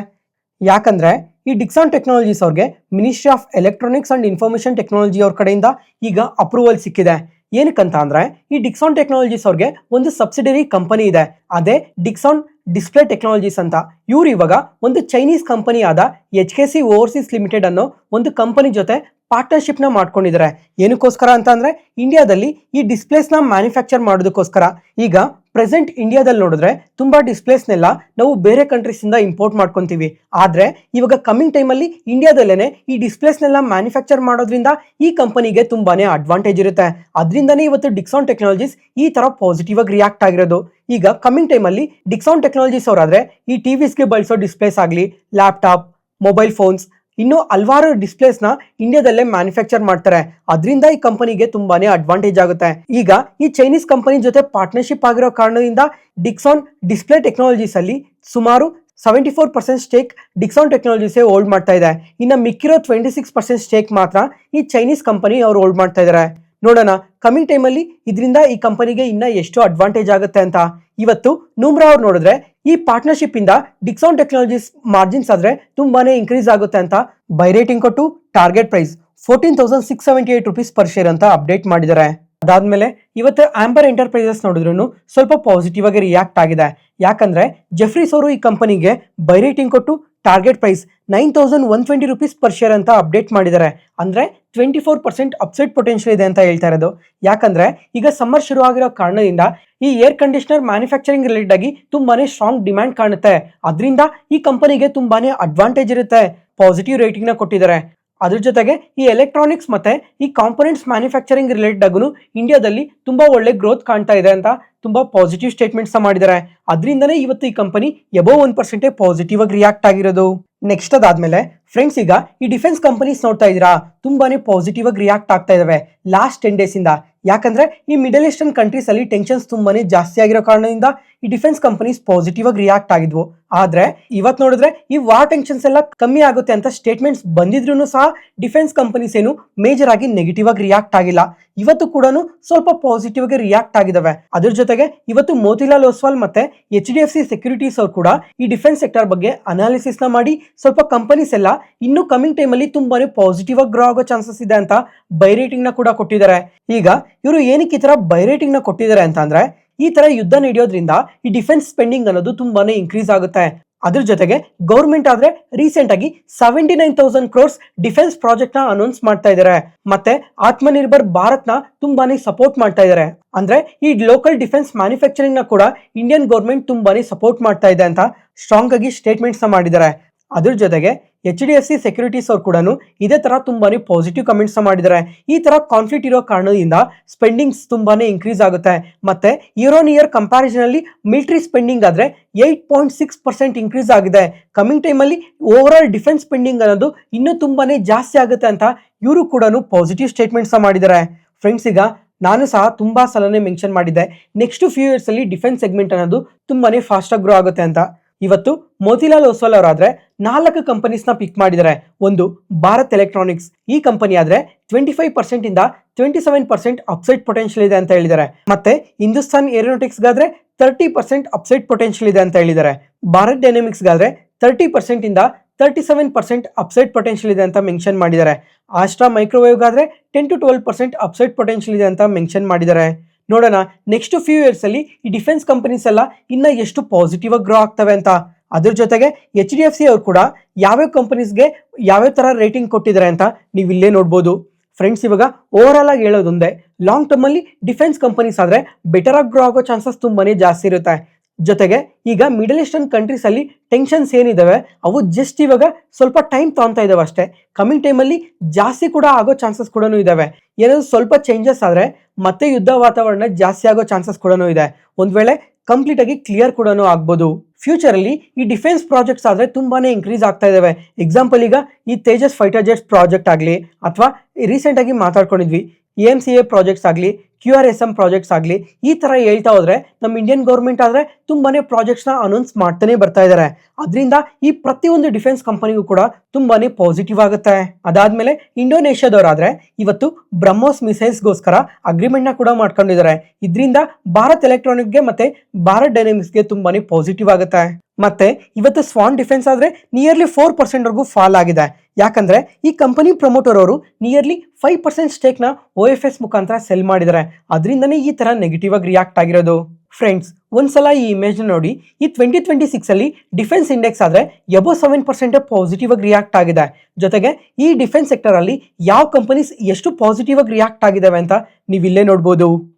ಯಾಕಂದ್ರೆ ಈ ಡಿಕ್ಸಾನ್ ಟೆಕ್ನಾಲಜೀಸ್ ಅವ್ರಿಗೆ ministry of electronics and information technology ಅವ್ರ ಕಡೆಯಿಂದ ಈಗ ಅಪ್ರೂವಲ್ ಸಿಕ್ಕಿದೆ. ಏನಕ್ಕಂತ ಅಂದ್ರೆ ಈ ಡಿಕ್ಸಾನ್ ಟೆಕ್ನಾಲಜೀಸ್ ಅವ್ರಿಗೆ ಒಂದು ಸಬ್ಸಿಡರಿ ಕಂಪನಿ ಇದೆ, ಅದೇ ಡಿಕ್ಸಾನ್ ಡಿಸ್ಪ್ಲೇ ಟೆಕ್ನಾಲಜೀಸ್ ಅಂತ. ಇವ್ರು ಇವಾಗ ಒಂದು ಚೈನೀಸ್ ಕಂಪನಿ ಆದ HKC ಓವರ್ಸೀಸ್ ಲಿಮಿಟೆಡ್ ಅನ್ನೋ ಒಂದು ಕಂಪನಿ ಜೊತೆ ಪಾರ್ಟ್ನರ್ಶಿಪ್ ನ ಮಾಡ್ಕೊಂಡಿದ್ದಾರೆ. ಏನಕ್ಕೋಸ್ಕರ ಅಂತ ಅಂದ್ರೆ ಇಂಡಿಯಾದಲ್ಲಿ ಈ ಡಿಸ್ಪ್ಲೇಸ್ ನ ಮ್ಯಾನುಫ್ಯಾಕ್ಚರ್ ಮಾಡೋದಕ್ಕೋಸ್ಕರ. ಈಗ ಪ್ರೆಸೆಂಟ್ ಇಂಡಿಯಾದಲ್ಲಿ ನೋಡಿದ್ರೆ ತುಂಬಾ ಡಿಸ್ಪ್ಲೇಸ್ನೆಲ್ಲ ನಾವು ಬೇರೆ ಕಂಟ್ರೀಸ್ ಇಂದ ಇಂಪೋರ್ಟ್ ಮಾಡ್ಕೊಂತೀವಿ. ಆದ್ರೆ ಇವಾಗ ಕಮಿಂಗ್ ಟೈಮ್ ಅಲ್ಲಿ ಇಂಡಿಯಾದಲ್ಲೇನೆ ಈ ಡಿಸ್ಪ್ಲೇಸ್ನೆಲ್ಲ ಮ್ಯಾನುಫ್ಯಾಕ್ಚರ್ ಮಾಡೋದ್ರಿಂದ ಈ ಕಂಪನಿಗೆ ತುಂಬಾನೇ ಅಡ್ವಾಂಟೇಜ್ ಇರುತ್ತೆ. ಅದರಿಂದನೇ ಇವತ್ತು ಡಿಕ್ಸಾನ್ ಟೆಕ್ನಾಲಜೀಸ್ ಈ ತರ ಪಾಸಿಟಿವ್ ಆಗಿ ರಿಯಾಕ್ಟ್ ಆಗಿರೋದು. ಈಗ ಕಮಿಂಗ್ ಟೈಮ್ ಅಲ್ಲಿ ಡಿಕ್ಸಾನ್ ಟೆಕ್ನಾಲಜೀಸ್ ಅವರಾದ್ರೆ ಈ ಟಿವಿಸ್ಗೆ ಬಳಸೋ ಡಿಸ್ಪ್ಲೇಸ್ ಆಗಲಿ, ಲ್ಯಾಪ್ಟಾಪ್, ಮೊಬೈಲ್ ಫೋನ್ಸ್, ಇನ್ನು ಹಲವಾರು ಡಿಸ್ಪ್ಲೇಸ್ ನ ಇಂಡಿಯಾದಲ್ಲೇ ಮ್ಯಾನುಫ್ಯಾಕ್ಚರ್ ಮಾಡ್ತಾರೆ. ಅದರಿಂದ ಈ ಕಂಪನಿಗೆ ತುಂಬಾನೇ ಅಡ್ವಾಂಟೇಜ್ ಆಗುತ್ತೆ. ಈಗ ಈ ಚೈನೀಸ್ ಕಂಪನಿ ಜೊತೆ ಪಾರ್ಟ್ನರ್ಶಿಪ್ ಆಗಿರೋ ಕಾರಣದಿಂದ ಡಿಕ್ಸಾನ್ ಡಿಸ್ಪ್ಲೇ ಟೆಕ್ನಾಲಜೀಸ್ ಅಲ್ಲಿ ಸುಮಾರು 74% ಸ್ಟೇಕ್ ಡಿಕ್ಸಾನ್ ಟೆಕ್ನಾಲಜೀಸೇ ಹೋಲ್ಡ್ ಮಾಡ್ತಾ ಇದೆ. ಇನ್ನು ಮಿಕ್ಕಿರೋ 26% ಸ್ಟೇಕ್ ಮಾತ್ರ ಈ ಚೈನೀಸ್ ಕಂಪನಿ ಅವ್ರು ಹೋಲ್ಡ್ ಮಾಡ್ತಾ ಇದ್ದಾರೆ. ನೋಡೋಣ ಕಮಿಂಗ್ ಟೈಮ್ ಅಲ್ಲಿ ಇದರಿಂದ ಈ ಕಂಪನಿಗೆ ಇನ್ನ ಎಷ್ಟು ಅಡ್ವಾಂಟೇಜ್ ಆಗುತ್ತೆ ಅಂತ. ಇವತ್ತು ನೂಮ್ರಾ ಅವ್ರು ನೋಡಿದ್ರೆ ಈ ಪಾರ್ಟ್ನರ್ಶಿಪ್ ಇಂದ ಡಿಕ್ಸಾನ್ ಟೆಕ್ನಾಲಜೀಸ್ ಮಾರ್ಜಿನ್ಸ್ ಆದ್ರೆ ತುಂಬಾನೇ ಇನ್ಕ್ರೀಸ್ ಆಗುತ್ತೆ ಅಂತ ಬೈ ರೇಟಿಂಗ್ ಕೊಟ್ಟು target price 14,678 rupees per share ಅಂತ ಅಪ್ಡೇಟ್ ಮಾಡಿದ್ದಾರೆ. ಅದಾದ್ಮೇಲೆ ಇವತ್ತು ಆಂಬರ್ ಎಂಟರ್ಪ್ರೈಸಸ್ ನೋಡಿದ್ರು ಸ್ವಲ್ಪ ಪಾಸಿಟಿವ್ ಆಗಿ ರಿಯಾಕ್ಟ್ ಆಗಿದೆ. ಯಾಕಂದ್ರೆ ಜೆಫ್ರೀಸ್ ಅವರು ಈ ಕಂಪನಿಗೆ ಬೈ ರೇಟಿಂಗ್ ಕೊಟ್ಟು target price 9120 rupees per share ಅಂತ ಅಪ್ಡೇಟ್ ಮಾಡಿದ್ದಾರೆ. ಅಂದ್ರೆ 24% ಅಪ್ಸೈಡ್ ಪೊಟೆನ್ಷಿಯಲ್ ಇದೆ ಅಂತ ಹೇಳ್ತಾ ಇರೋದು. ಯಾಕಂದ್ರೆ ಈಗ ಸಮ್ಮರ್ ಶುರು ಆಗಿರೋ ಕಾರಣದಿಂದ ಈ ಏರ್ ಕಂಡೀಷನರ್ ಮ್ಯಾನುಫ್ಯಾಕ್ಚರಿಂಗ್ ರಿಲೇಟೆಡ್ ಆಗಿ ತುಂಬಾನೇ ಸ್ಟ್ರಾಂಗ್ ಡಿಮ್ಯಾಂಡ್ ಕಾಣುತ್ತೆ. ಅದರಿಂದ ಈ ಕಂಪನಿಗೆ ತುಂಬಾನೇ ಅಡ್ವಾಂಟೇಜ್ ಇರುತ್ತೆ. ಪಾಸಿಟಿವ್ ರೇಟಿಂಗ್ ನ ಕೊಟ್ಟಿದ್ದಾರೆ. ಅದ್ರ ಜೊತೆಗೆ ಈ ಎಲೆಕ್ಟ್ರಾನಿಕ್ಸ್ ಮತ್ತೆ ಈ ಕಾಂಪೊನೆಂಟ್ಸ್ ಮ್ಯಾನುಫ್ಯಾಕ್ಚರಿಂಗ್ ರಿಲೇಟೆಡ್ ಆಗು ಇಂಡಿಯಾದಲ್ಲಿ ತುಂಬಾ ಒಳ್ಳೆ ಗ್ರೋತ್ ಕಾಣ್ತಾ ಇದೆ ಅಂತ ತುಂಬಾ ಪಾಸಿಟಿವ್ ಸ್ಟೇಟ್ಮೆಂಟ್ಸ್ ಮಾಡಿದ್ದಾರೆ. ಅದರಿಂದನೇ ಇವತ್ತು ಈ ಕಂಪನಿ ಎಬೋ 1% ಪಾಸಿಟಿವ್ ಆಗಿ ರಿಯಾಕ್ಟ್ ಆಗಿರೋದು. ನೆಕ್ಸ್ಟ್ ಅದಾದ್ಮೇಲೆ ಫ್ರೆಂಡ್ಸ್, ಈಗ ಈ ಡಿಫೆನ್ಸ್ ಕಂಪನೀಸ್ ನೋಡ್ತಾ ಇದೀರಾ, ತುಂಬಾನೇ ಪಾಸಿಟಿವ್ ಆಗಿ ರಿಯಾಕ್ಟ್ ಆಗ್ತಾ ಇದಾವೆ ಲಾಸ್ಟ್ 10 days ಇಂದ. ಯಾಕಂದ್ರೆ ಈ ಮಿಡಲ್ ಈಸ್ಟರ್ನ್ ಕಂಟ್ರೀಸ್ ಅಲ್ಲಿ ಟೆನ್ಷನ್ಸ್ ತುಂಬಾನೇ ಜಾಸ್ತಿ ಆಗಿರೋ ಕಾರಣದಿಂದ ಈ ಡಿಫೆನ್ಸ್ ಕಂಪನೀಸ್ ಪಾಸಿಟಿವ್ ಆಗಿ ರಿಯಾಕ್ಟ್ ಆಗಿದ್ವು. ಆದ್ರೆ ಇವತ್ತು ನೋಡಿದ್ರೆ ಈ ವಾರ್ ಟೆನ್ಷನ್ಸ್ ಎಲ್ಲ ಕಮ್ಮಿ ಆಗುತ್ತೆ ಅಂತ ಸ್ಟೇಟ್ಮೆಂಟ್ಸ್ ಬಂದಿದ್ರು ಸಹ ಡಿಫೆನ್ಸ್ ಕಂಪನೀಸ್ ಏನು ಮೇಜರ್ ಆಗಿ ನೆಗೆಟಿವ್ ಆಗಿ ರಿಯಾಕ್ಟ್ ಆಗಿಲ್ಲ. ಇವತ್ತು ಕೂಡ ಸ್ವಲ್ಪ ಪಾಸಿಟಿವ್ ಆಗಿ ರಿಯಾಕ್ಟ್ ಆಗಿದಾವೆ. ಅದ್ರ ಜೊತೆಗೆ ಇವತ್ತು ಮೋತಿಲಾಲ್ ಓಸ್ವಾಲ್ ಮತ್ತೆ HDFC ಸೆಕ್ಯೂರಿಟೀಸ್ ಅವರು ಕೂಡ ಈ ಡಿಫೆನ್ಸ್ ಸೆಕ್ಟರ್ ಬಗ್ಗೆ ಅನಾಲಿಸಿಸ್ ನ ಮಾಡಿ ಸ್ವಲ್ಪ ಕಂಪನೀಸ್ ಎಲ್ಲ ಇನ್ನು ಕಮಿಂಗ್ ಟೈಮ್ ಅಲ್ಲಿ ತುಂಬಾನೇ ಪಾಸಿಟಿವ್ ಆಗಿ ಗ್ರೋ ಆಗೋ ಚಾನ್ಸಸ್ ಇದೆ ಅಂತ ಬೈ ರೇಟಿಂಗ್ ನ ಕೂಡ ಕೊಟ್ಟಿದ್ದಾರೆ. ಈಗ ಇವರು ಏನಕ್ಕೆ ಈ ತರ ಬೈ ರೇಟಿಂಗ್ ನ ಕೊಟ್ಟಿದ್ದಾರೆ ಅಂತ ಅಂದ್ರೆ, ಈ ತರ ಯುದ್ಧ ನಡೆಯೋದ್ರಿಂದ ಈ ಡಿಫೆನ್ಸ್ ಸ್ಪೆಂಡಿಂಗ್ ಅನ್ನೋದು ತುಂಬಾನೇ ಇನ್ಕ್ರೀಸ್ ಆಗುತ್ತೆ. ಅದ್ರ ಜೊತೆಗೆ ಗೌರ್ಮೆಂಟ್ ಆದ್ರೆ ರೀಸೆಂಟ್ ಆಗಿ 79,000 crores ಡಿಫೆನ್ಸ್ ಪ್ರಾಜೆಕ್ಟ್ ನ ಅನೌನ್ಸ್ ಮಾಡ್ತಾ ಇದ್ದಾರೆ. ಮತ್ತೆ ಆತ್ಮನಿರ್ಭರ್ ಭಾರತ್ ನ ತುಂಬಾನೇ ಸಪೋರ್ಟ್ ಮಾಡ್ತಾ ಇದ್ದಾರೆ. ಅಂದ್ರೆ ಈ ಲೋಕಲ್ ಡಿಫೆನ್ಸ್ ಮ್ಯಾನುಫ್ಯಾಕ್ಚರಿಂಗ್ ನ ಕೂಡ ಇಂಡಿಯನ್ ಗೌರ್ಮೆಂಟ್ ತುಂಬಾನೇ ಸಪೋರ್ಟ್ ಮಾಡ್ತಾ ಇದೆ ಅಂತ ಸ್ಟ್ರಾಂಗ್ ಆಗಿ ಸ್ಟೇಟ್ಮೆಂಟ್ಸ್ ಮಾಡಿದ್ದಾರೆ. ಅದ್ರ ಜೊತೆಗೆ HDFC ಸೆಕ್ಯೂರಿಟೀಸ್ ಅವರು ಕೂಡ ಇದೇ ತರ ತುಂಬಾನೇ ಪಾಸಿಟಿವ್ ಕಮೆಂಟ್ಸ್ ಮಾಡಿದ್ದಾರೆ. ಈ ತರ ಕಾನ್ಫ್ಲಿಕ್ಟ್ ಇರೋ ಕಾರಣದಿಂದ ಸ್ಪೆಂಡಿಂಗ್ಸ್ ತುಂಬಾನೇ ಇನ್ಕ್ರೀಸ್ ಆಗುತ್ತೆ. ಮತ್ತೆ ಇಯರ್ ಆನ್ ಇಯರ್ ಕಂಪ್ಯಾರಿಸನ್ ಅಲ್ಲಿ ಮಿಲಿಟರಿ ಸ್ಪೆಂಡಿಂಗ್ ಆದ್ರೆ 8.6% ಇನ್ಕ್ರೀಸ್ ಆಗಿದೆ. ಕಮಿಂಗ್ ಟೈಮ್ ಅಲ್ಲಿ ಓವರ್ ಆಲ್ ಡಿಫೆನ್ಸ್ ಸ್ಪೆಂಡಿಂಗ್ ಅನ್ನೋದು ಇನ್ನೂ ತುಂಬಾನೇ ಜಾಸ್ತಿ ಆಗುತ್ತೆ ಅಂತ ಇವರು ಕೂಡ ಪಾಸಿಟಿವ್ ಸ್ಟೇಟ್ಮೆಂಟ್ಸ್ ಮಾಡಿದ್ದಾರೆ. ಫ್ರೆಂಡ್ಸ್, ಈಗ ನಾನು ಸಹ ತುಂಬಾ ಸಲನೇ ಮೆನ್ಷನ್ ಮಾಡಿದ್ದೆ, ನೆಕ್ಸ್ಟ್ ಫ್ಯೂ ಇಯರ್ಸ್ ಅಲ್ಲಿ ಡಿಫೆನ್ಸ್ ಸೆಗ್ಮೆಂಟ್ ಅನ್ನೋದು ತುಂಬಾನೇ ಫಾಸ್ಟ್ ಆಗಿ ಗ್ರೋ ಆಗುತ್ತೆ ಅಂತ. ಇವತ್ತು ಮೋತಿಲಾಲ್ ಓಸ್ವಾಲ್ ಅವರಾದ್ರೆ 4 ಕಂಪನೀಸ್ ನ ಪಿಕ್ ಮಾಡಿದ್ದಾರೆ. ಒಂದು ಭಾರತ್ ಎಲೆಕ್ಟ್ರಾನಿಕ್ಸ್, ಈ ಕಂಪನಿ ಆದ್ರೆ 25% ಇಂದ 27% ಅಪ್ಸೈಡ್ ಪೊಟೆನ್ಷಿಯಲ್ ಇದೆ ಅಂತ ಹೇಳಿದ್ದಾರೆ. ಮತ್ತೆ ಹಿಂದೂಸ್ತಾನ್ ಏರೋನಾಟಿಕ್ಸ್ ಗಾದ್ರೆ 30% ಅಪ್ಸೈಡ್ ಪೊಟೆನ್ಷಿಯಲ್ ಇದೆ ಅಂತ ಹೇಳಿದ್ದಾರೆ. ಭಾರತ್ ಡೈನಾಮಿಕ್ಸ್ ಗಾದ್ರೆ 30% ಇಂದ 37% ಅಪ್ಸೈಡ್ ಪೊಟೆನ್ಷಿಯಲ್ ಇದೆ ಅಂತ ಮೆನ್ಷನ್ ಮಾಡಿದ್ದಾರೆ. ಆಸ್ಟ್ರಾ ಮೈಕ್ರೋವೇವ್ ಗಾದ್ರೆ 10 to 12% ಅಪ್ಸೈಡ್ ಪೊಟೆನ್ಷಿಯಲ್ ಇದೆ ಅಂತ ಮೆನ್ಷನ್ ಮಾಡಿದ್ದಾರೆ. ನೋಡೋಣ ನೆಕ್ಸ್ಟ್ ಫ್ಯೂ ಇಯರ್ಸ್ ಅಲ್ಲಿ ಈ ಡಿಫೆನ್ಸ್ ಕಂಪನೀಸ್ ಎಲ್ಲ ಇನ್ನ ಎಷ್ಟು ಪಾಸಿಟಿವ್ ಆಗಿ ಗ್ರೋ ಆಗ್ತವೆ ಅಂತ. ಅದ್ರ ಜೊತೆಗೆ HDFC ಅವರು ಕೂಡ ಯಾವ್ಯಾವ ಕಂಪನೀಸ್ಗೆ ಯಾವ್ಯಾವ ತರ ರೇಟಿಂಗ್ ಕೊಟ್ಟಿದ್ದಾರೆ ಅಂತ ನೀವು ಇಲ್ಲೇ ನೋಡ್ಬೋದು. ಫ್ರೆಂಡ್ಸ್, ಇವಾಗ ಓವರ್ ಆಲ್ ಆಗಿ ಹೇಳೋದೊಂದೇ, ಲಾಂಗ್ ಟರ್ಮ್ ಅಲ್ಲಿ ಡಿಫೆನ್ಸ್ ಕಂಪನೀಸ್ ಆದ್ರೆ ಬೆಟರ್ ಆಗಿ ಗ್ರೋ ಆಗೋ ಚಾನ್ಸಸ್ ತುಂಬಾನೇ ಜಾಸ್ತಿ ಇರುತ್ತೆ. ಜೊತೆಗೆ ಈಗ ಮಿಡಲ್ ಈಸ್ಟರ್ನ್ ಕಂಟ್ರೀಸ್ ಅಲ್ಲಿ ಟೆನ್ಷನ್ಸ್ ಏನಿದಾವೆ ಅವು ಜಸ್ಟ್ ಇವಾಗ ಸ್ವಲ್ಪ ಟೈಮ್ ತಗೊಂತಾ ಇದಾವೆ ಅಷ್ಟೇ. ಕಮಿಂಗ್ ಟೈಮ್ ಅಲ್ಲಿ ಜಾಸ್ತಿ ಕೂಡ ಆಗೋ ಚಾನ್ಸಸ್ ಕೂಡ ಇದಾವೆ. ಏನಾದ್ರು ಸ್ವಲ್ಪ ಚೇಂಜಸ್ ಆದ್ರೆ ಮತ್ತೆ ಯುದ್ಧ ವಾತಾವರಣ ಜಾಸ್ತಿ ಆಗೋ ಚಾನ್ಸಸ್ ಕೂಡ ಇದೆ. ಒಂದ್ ವೇಳೆ ಕಂಪ್ಲೀಟ್ ಆಗಿ ಕ್ಲಿಯರ್ ಕೂಡ ಆಗ್ಬೋದು. ಫ್ಯೂಚರ್ ಅಲ್ಲಿ ಈ ಡಿಫೆನ್ಸ್ ಪ್ರಾಜೆಕ್ಟ್ಸ್ ಆದ್ರೆ ತುಂಬಾನೇ ಇನ್ಕ್ರೀಸ್ ಆಗ್ತಾ ಇದಾವೆ. ಎಕ್ಸಾಂಪಲ್ ಈಗ ಈ ತೇಜಸ್ ಫೈಟರ್ ಜೆಟ್ಸ್ ಪ್ರಾಜೆಕ್ಟ್ ಆಗ್ಲಿ, ಅಥವಾ ರೀಸೆಂಟ್ ಆಗಿ ಮಾತಾಡ್ಕೊಂಡಿದ್ವಿ AMCA ಪ್ರಾಜೆಕ್ಟ್ಸ್ ಆಗಲಿ, QRSM ಪ್ರಾಜೆಕ್ಟ್ಸ್ ಆಗಲಿ, ಈ ತರ ಹೇಳ್ತಾ ಹೋದ್ರೆ ನಮ್ಮ ಇಂಡಿಯನ್ ಗೌರ್ಮೆಂಟ್ ಆದ್ರೆ ತುಂಬಾನೇ ಪ್ರಾಜೆಕ್ಟ್ಸ್ ನ ಅನೌನ್ಸ್ ಮಾಡ್ತಾನೆ ಬರ್ತಾ ಇದ್ದಾರೆ. ಅದರಿಂದ ಈ ಪ್ರತಿಯೊಂದು ಡಿಫೆನ್ಸ್ ಕಂಪನಿಗೂ ಕೂಡ ತುಂಬಾನೇ ಪಾಸಿಟಿವ್ ಆಗುತ್ತೆ. ಅದಾದ್ಮೇಲೆ ಇಂಡೋನೇಷ್ಯಾದವರಾದ್ರೆ ಇವತ್ತು ಬ್ರಹ್ಮೋಸ್ ಮಿಸೈಲ್ಸ್ ಗೋಸ್ಕರ ಅಗ್ರಿಮೆಂಟ್ ನ ಕೂಡ ಮಾಡ್ಕೊಂಡಿದ್ದಾರೆ. ಇದರಿಂದ ಭಾರತ್ ಎಲೆಕ್ಟ್ರಾನಿಕ್ ಗೆ ಮತ್ತೆ ಭಾರತ್ ಡೈನಾಮಿಕ್ಸ್ ಗೆ ತುಂಬಾನೇ ಪಾಸಿಟಿವ್ ಆಗುತ್ತೆ. ಮತ್ತೆ ಇವತ್ತು ಸ್ವಾನ್ ಡಿಫೆನ್ಸ್ ಆದ್ರೆ ನಿಯರ್ಲಿ 4% ವರೆಗೂ ಫಾಲ್ ಆಗಿದೆ. ಯಾಕಂದ್ರೆ ಈ ಕಂಪನಿ ಪ್ರಮೋಟರ್ ಅವರು ನಿಯರ್ಲಿ 5% ಸ್ಟೇಕ್ ನ OFS ಮುಖಾಂತರ ಸೆಲ್ ಮಾಡಿದ್ದಾರೆ. ಅದರಿಂದನೇ ಈ ತರ ನೆಗೆಟಿವ್ ಆಗಿ ರಿಯಾಕ್ಟ್ ಆಗಿರೋದು. ಫ್ರೆಂಡ್ಸ್, ಒಂದ್ಸಲ ಈ ಇಮೇಜ್ ನೋಡಿ, ಈ 2026 ಅಲ್ಲಿ ಡಿಫೆನ್ಸ್ ಇಂಡೆಕ್ಸ್ ಆದ್ರೆ ಎಬೋ 7% ಪಾಸಿಟಿವ್ ಆಗಿ ರಿಯಾಕ್ಟ್ ಆಗಿದೆ. ಜೊತೆಗೆ ಈ ಡಿಫೆನ್ಸ್ ಸೆಕ್ಟರ್ ಅಲ್ಲಿ ಯಾವ ಕಂಪನೀಸ್ ಎಷ್ಟು ಪಾಸಿಟಿವ್ ಆಗಿ ರಿಯಾಕ್ಟ್ ಆಗಿದಾವೆ ಅಂತ ನೀವು ಇಲ್ಲೇ ನೋಡ್ಬೋದು.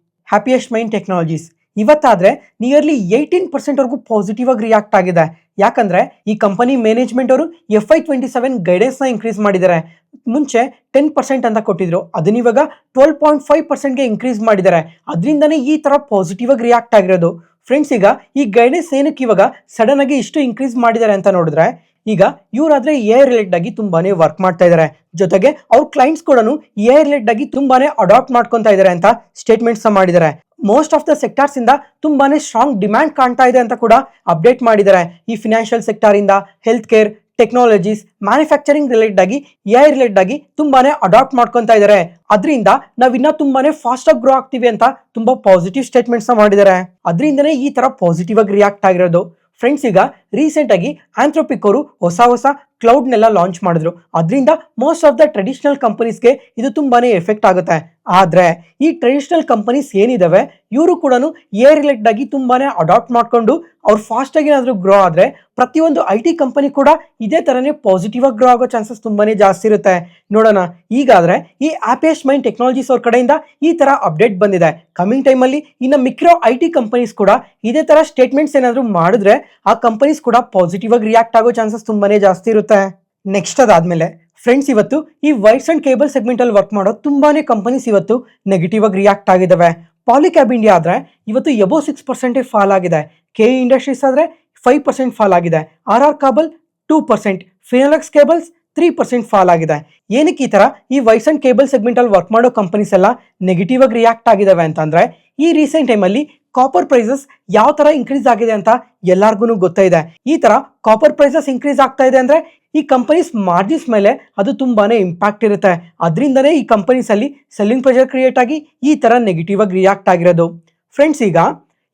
ಹ್ಯಾಪಿಯೆಸ್ಟ್ ಮೈಂಡ್ ಟೆಕ್ನಾಲಜೀಸ್ ಇವತ್ತಾದ್ರೆ ನಿಯರ್ಲಿ 18% ವರೆಗೂ ಪಾಸಿಟಿವ್ ಆಗಿ ರಿಯಾಕ್ಟ್ ಆಗಿದೆ. ಯಾಕಂದ್ರೆ ಈ ಕಂಪನಿ ಮ್ಯಾನೇಜ್ಮೆಂಟ್ ಅವರು FY27 ಗೈಡೆನ್ಸ್ ನ ಇನ್ಕ್ರೀಸ್ ಮಾಡಿದ್ದಾರೆ. ಮುಂಚೆ 10% ಅಂತ ಕೊಟ್ಟಿದ್ರು, ಅದನ್ನ ಇವಾಗ 12.5% ಗೆ ಇನ್ಕ್ರೀಸ್ ಮಾಡಿದ್ದಾರೆ. ಅದರಿಂದನೇ ಈ ತರ ಪಾಸಿಟಿವ್ ಆಗಿ ರಿಯಾಕ್ಟ್ ಆಗಿರೋದು. ಫ್ರೆಂಡ್ಸ್, ಈಗ ಈ ಗೈಡೆನ್ಸ್ ಏನಕ್ಕೆ ಇವಾಗ ಸಡನ್ ಆಗಿ ಇಷ್ಟು ಇನ್ಕ್ರೀಸ್ ಮಾಡಿದ್ದಾರೆ ಅಂತ ನೋಡಿದ್ರೆ, ಈಗ ಇವರಾದ್ರೆ AI ರಿಲೇಟೆಡ್ ಆಗಿ ತುಂಬಾನೇ ವರ್ಕ್ ಮಾಡ್ತಾ ಇದ್ದಾರೆ. ಜೊತೆಗೆ ಅವ್ರ ಕ್ಲೈಂಟ್ಸ್ ಕೂಡ AI ರಿಲೇಟೆಡ್ ಆಗಿ ತುಂಬಾನೇ ಅಡಾಪ್ಟ್ ಮಾಡ್ಕೊಂತಾ ಇದ್ದಾರೆ ಅಂತ ಸ್ಟೇಟ್ಮೆಂಟ್ಸ್ ಮಾಡಿದ್ದಾರೆ. ಮೋಸ್ಟ್ ಆಫ್ ದ ಸೆಕ್ಟರ್ಸ್ ಇಂದ ತುಂಬಾನೇ ಸ್ಟ್ರಾಂಗ್ ಡಿಮ್ಯಾಂಡ್ ಕಾಣ್ತಾ ಇದೆ ಅಂತ ಕೂಡ ಅಪ್ಡೇಟ್ ಮಾಡಿದ್ದಾರೆ. ಈ ಫಿನಾನ್ಷಿಯಲ್ ಸೆಕ್ಟರ್ ಇಂದ health care, technologies, manufacturing related ಆಗಿ AI ರಿಲೇಟೆಡ್ ಆಗಿ ತುಂಬಾನೇ ಅಡಾಪ್ಟ್ ಮಾಡ್ಕೊಂತಾ ಇದ್ದಾರೆ. ಅದರಿಂದ ನಾವಿನ್ನ ತುಂಬಾನೇ ಫಾಸ್ಟ್ ಆಗಿ ಗ್ರೋ ಆಗ್ತೀವಿ ಅಂತ ತುಂಬಾ ಪಾಸಿಟಿವ್ ಸ್ಟೇಟ್ಮೆಂಟ್ಸ್ ಮಾಡಿದ್ದಾರೆ. ಅದರಿಂದನೇ ಈ ತರ ಪಾಸಿಟಿವ್ ಆಗಿ ರಿಯಾಕ್ಟ್ ಆಗಿರೋದು. ಫ್ರೆಂಡ್ಸ್, ಈಗ ರೀಸೆಂಟ್ ಆಗಿ ಆಂಥ್ರೋಪಿಕ್ ಅವರು ಹೊಸ ಕ್ಲೌಡ್ನೆಲ್ಲ ಲಾಂಚ್ ಮಾಡಿದ್ರು. ಅದರಿಂದ ಮೋಸ್ಟ್ ಆಫ್ ದ ಟ್ರೆಡಿಷನಲ್ ಕಂಪನೀಸ್ಗೆ ಇದು ತುಂಬಾನೇ ಎಫೆಕ್ಟ್ ಆಗುತ್ತೆ. ಆದ್ರೆ ಈ ಟ್ರೆಡಿಷನಲ್ ಕಂಪನೀಸ್ ಏನಿದಾವೆ ಇವರು ಕೂಡ ಎ ರಿಲೇಟೆಡ್ ಆಗಿ ತುಂಬಾನೇ ಅಡಾಪ್ಟ್ ಮಾಡ್ಕೊಂಡು ಅವ್ರು ಫಾಸ್ಟ್ ಆಗಿ ಏನಾದ್ರು ಗ್ರೋ ಆದ್ರೆ ಪ್ರತಿಯೊಂದು IT ಕಂಪನಿ ಕೂಡ ಇದೇ ತರನೇ ಪಾಸಿಟಿವ್ ಆಗಿ ಗ್ರೋ ಆಗೋ ಚಾನ್ಸಸ್ ತುಂಬಾನೇ ಜಾಸ್ತಿ ಇರುತ್ತೆ. ನೋಡೋಣ ಈಗಾದ್ರೆ ಈ ಆಪೇಸ್ಟ್ ಮೈಂಡ್ ಟೆಕ್ನಾಲಜೀಸ್ ಅವ್ರ ಕಡೆಯಿಂದ ಈ ತರ ಅಪ್ಡೇಟ್ ಬಂದಿದೆ. ಕಮಿಂಗ್ ಟೈಮ್ ಅಲ್ಲಿ ಇನ್ನು ಮಿಕ್ರೋ IT ಕಂಪನೀಸ್ ಕೂಡ ಇದೇ ತರ ಸ್ಟೇಟ್ಮೆಂಟ್ಸ್ ಏನಾದ್ರು ಮಾಡಿದ್ರೆ ಆ ಕಂಪನೀಸ್ ಕೂಡ ಪಾಸಿಟಿವ್ ಆಗಿ ರಿಯಾಕ್ಟ್ ಆಗೋ ಚಾನ್ಸಸ್ ತುಂಬಾನೇ ಜಾಸ್ತಿ ಇರುತ್ತೆ. ನೆಕ್ಸ್ಟ್ ಅದಾದ್ಮೇಲೆ ಫ್ರೆಂಡ್ಸ್, ಇವತ್ತು ಈ ವೈರ್ಸ್ ಅಂಡ್ ಕೇಬಲ್ ಸೆಗ್ಮೆಂಟ್ ಅಲ್ಲಿ ವರ್ಕ್ ಮಾಡೋ ತುಂಬಾನೇ ಕಂಪನೀಸ್ ಇವತ್ತು ನೆಗೆಟಿವ್ ಆಗಿ ರಿಯಾಕ್ಟ್ ಆಗಿದ್ದಾವೆ. ಪಾಲಿಕ್ಯಾಬ್ ಇಂಡಿಯಾ ಆದ್ರೆ ಇವತ್ತು ಎಬೋ 6% ಫಾಲ್ ಆಗಿದೆ. KE ಇಂಡಸ್ಟ್ರೀಸ್ ಆದ್ರೆ 5% ಫಾಲ್ ಆಗಿದೆ. RR cobble 2%, Finolex cables 3% fall ಆಗಿದೆ. ಏನಕ್ಕೆ ಈ ತರ ಈ ವೈರ್ಸ್ ಅಂಡ್ ಕೇಬಲ್ ಸೆಗ್ಮೆಂಟ್ ಅಲ್ಲಿ ವರ್ಕ್ ಮಾಡೋ ಕಂಪನೀಸ್ ಎಲ್ಲ ನೆಗೆಟಿವ್ ಆಗಿ ರಿಯಾಕ್ಟ್ ಆಗಿದಾವೆ ಅಂತಂದ್ರೆ ಈ ರೀಸೆಂಟ್ ಟೈಮ್ ಅಲ್ಲಿ ಕಾಪರ್ ಪ್ರೈಸಸ್ ಯಾವ ತರ ಇನ್ಕ್ರೀಸ್ ಆಗಿದೆ ಅಂತ ಎಲ್ಲಾರ್ಗು ಗೊತ್ತಾ ಇದೆ. ಈ ತರ ಕಾಪರ್ ಪ್ರೈಸಸ್ ಇನ್ಕ್ರೀಸ್ ಆಗ್ತಾ ಇದೆ ಅಂದ್ರೆ ಈ ಕಂಪನೀಸ್ ಮಾರ್ಜಿನ್ಸ್ ಮೇಲೆ ಅದು ತುಂಬಾನೇ ಇಂಪ್ಯಾಕ್ಟ್ ಇರುತ್ತೆ. ಅದರಿಂದನೇ ಈ ಕಂಪನೀಸ್ ಅಲ್ಲಿ ಸೆಲ್ಲಿಂಗ್ ಪ್ರೆಷರ್ ಕ್ರಿಯೇಟ್ ಆಗಿ ಈ ತರ ನೆಗೆಟಿವ್ ಆಗಿ ರಿಯಾಕ್ಟ್ ಆಗಿರೋದು. ಫ್ರೆಂಡ್ಸ್, ಈಗ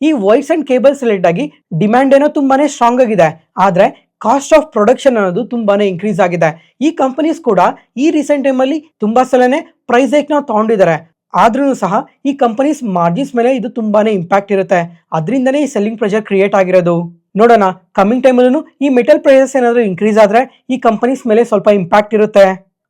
ಈ ವೈರ್ಸ್ ಅಂಡ್ ಕೇಬಲ್ಸ್ ರಿಲೇಟೆಡ್ ಆಗಿ ಡಿಮ್ಯಾಂಡ್ ಏನೋ ತುಂಬಾನೇ ಸ್ಟ್ರಾಂಗ್ ಆಗಿದೆ, ಆದ್ರೆ ಕಾಸ್ಟ್ ಆಫ್ ಪ್ರೊಡಕ್ಷನ್ ಅನ್ನೋದು ತುಂಬಾನೇ ಇನ್ಕ್ರೀಸ್ ಆಗಿದೆ. ಈ ಕಂಪನೀಸ್ ಕೂಡ ಈ ರೀಸೆಂಟ್ ಟೈಮ್ ಅಲ್ಲಿ ತುಂಬಾ ಸಲನೇ ಪ್ರೈಸ್ ಹೈಕ್ ನ ತಗೊಂಡಿದ್ದಾರೆ. ಆದ್ರೂ ಸಹ ಈ ಕಂಪನೀಸ್ ಮಾರ್ಜಿನ್ಸ್ ಮೇಲೆ ಇದು ತುಂಬಾನೇ ಇಂಪ್ಯಾಕ್ಟ್ ಇರುತ್ತೆ. ಅದರಿಂದನೇ ಈ ಸೆಲ್ಲಿಂಗ್ ಪ್ರೆಷರ್ ಕ್ರಿಯೇಟ್ ಆಗಿರೋದು. ನೋಡೋಣ ಕಮಿಂಗ್ ಟೈಮಲ್ಲೂ ಈ ಮೆಟಲ್ ಪ್ರೈಸಸ್ ಏನಾದರೂ ಇನ್ಕ್ರೀಸ್ ಆದ್ರೆ ಈ ಕಂಪನೀಸ್ ಮೇಲೆ ಸ್ವಲ್ಪ ಇಂಪ್ಯಾಕ್ಟ್ ಇರುತ್ತೆ.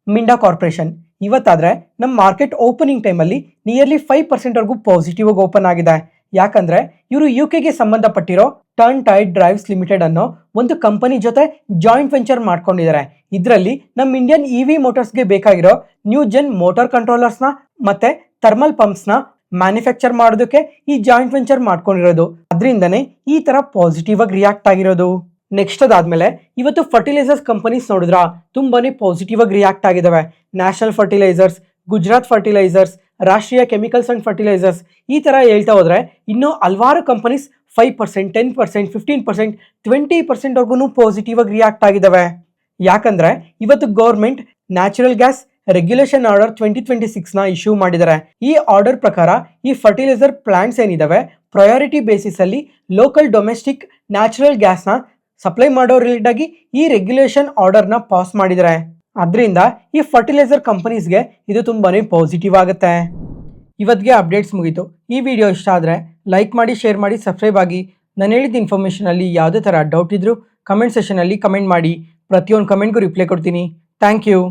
ಮಿಂಡಾ ಕಾರ್ಪೊರೇಷನ್ ಇವತ್ತಾದ್ರೆ ನಮ್ಮ ಮಾರ್ಕೆಟ್ ಓಪನಿಂಗ್ ಟೈಮಲ್ಲಿ ನಿಯರ್ಲಿ 5% ವರೆಗೂ ಪಾಸಿಟಿವ್ ಆಗಿ ಓಪನ್ ಆಗಿದೆ. ಯಾಕಂದ್ರೆ ಇವರು UKಗೆ ಸಂಬಂಧಪಟ್ಟಿರೋ ಟರ್ನ್ ಟೈಡ್ ಡ್ರೈವ್ಸ್ ಲಿಮಿಟೆಡ್ ಅನ್ನೋ ಒಂದು ಕಂಪನಿ ಜೊತೆ ಜಾಯಿಂಟ್ ವೆಂಚರ್ ಮಾಡ್ಕೊಂಡಿದ್ದಾರೆ. ಇದರಲ್ಲಿ ನಮ್ಮ ಇಂಡಿಯನ್ EV ಮೋಟರ್ಸ್ಗೆ ಬೇಕಾಗಿರೋ ನ್ಯೂ ಜೆನ್ ಮೋಟಾರ್ ಕಂಟ್ರೋಲರ್ಸ್ನ ಮತ್ತೆ ಥರ್ಮಲ್ ಪಂಪ್ಸ್ನ ಮ್ಯಾನುಫ್ಯಾಕ್ಚರ್ ಮಾಡೋದಕ್ಕೆ ಈ ಜಾಯಿಂಟ್ ವೆಂಚರ್ ಮಾಡ್ಕೊಂಡಿರೋದು. ಅದರಿಂದನೇ ಈ ತರ ಪಾಸಿಟಿವ್ ಆಗಿ ರಿಯಾಕ್ಟ್ ಆಗಿರೋದು. ನೆಕ್ಸ್ಟ್ ಅದಾದ್ಮೇಲೆ ಇವತ್ತು ಫರ್ಟಿಲೈಸರ್ಸ್ ಕಂಪನೀಸ್ ನೋಡಿದ್ರ ತುಂಬಾನೇ ಪಾಸಿಟಿವ್ ಆಗಿ ರಿಯಾಕ್ಟ್ ಆಗಿದಾವೆ. ನ್ಯಾಷನಲ್ ಫರ್ಟಿಲೈಸರ್ಸ್, ಗುಜರಾತ್ ಫರ್ಟಿಲೈಸರ್ಸ್, ರಾಷ್ಟ್ರೀಯ ಕೆಮಿಕಲ್ಸ್ ಅಂಡ್ ಫರ್ಟಿಲೈಸರ್ಸ್ ಈ ತರ ಹೇಳ್ತಾ ಹೋದ್ರೆ ಇನ್ನೂ ಹಲವಾರು ಕಂಪನೀಸ್ 5%, 10%, 15%, 20% ವರ್ಗು ಪಾಸಿಟಿವ್ ಆಗಿ ರಿಯಾಕ್ಟ್ ಆಗಿದಾವೆ. ಯಾಕಂದ್ರೆ ಇವತ್ತು government natural gas regulation order 2026ನ ಇಶ್ಯೂ ಮಾಡಿದ್ದಾರೆ. ಈ ಆರ್ಡರ್ ಪ್ರಕಾರ ಈ ಫರ್ಟಿಲೈಸರ್ ಪ್ಲಾಂಟ್ಸ್ ಏನಿದಾವೆ ಪ್ರಯಾರಿಟಿ ಬೇಸಿಸ್ ಅಲ್ಲಿ ಲೋಕಲ್ ಡೊಮೆಸ್ಟಿಕ್ ನ್ಯಾಚುರಲ್ ಗ್ಯಾಸ್ನ ಸಪ್ಲೈ ಮಾಡೋ ರಿಲೇಟೆಡ್ ಆಗಿ ಈ ರೆಗ್ಯುಲೇಷನ್ ಆರ್ಡರ್ನ ಪಾಸ್ ಮಾಡಿದ್ದಾರೆ. ಅದರಿಂದ ಈ ಫರ್ಟಿಲೈಸರ್ ಕಂಪನೀಸ್ಗೆ ಇದು ತುಂಬಾನೇ ಪಾಸಿಟಿವ್ ಆಗುತ್ತೆ. ಇವತ್ತಿಗೆ ಅಪ್ಡೇಟ್ಸ್ ಮುಗೀತು. ಈ ವಿಡಿಯೋ ಇಷ್ಟ ಆದರೆ ಲೈಕ್ ಮಾಡಿ, ಶೇರ್ ಮಾಡಿ, ಸಬ್ಸ್ಕ್ರೈಬ್ ಆಗಿ. ನಾನು ಹೇಳಿದ ಇನ್ಫಾರ್ಮೇಷನಲ್ಲಿ ಯಾವುದೇ ಥರ ಡೌಟ್ ಇದ್ದರೂ ಕಮೆಂಟ್ ಸೆಷನಲ್ಲಿ ಕಮೆಂಟ್ ಮಾಡಿ. ಪ್ರತಿಯೊಂದು ಕಮೆಂಟ್ಗೂ ರಿಪ್ಲೈ ಕೊಡ್ತೀನಿ. Thank you.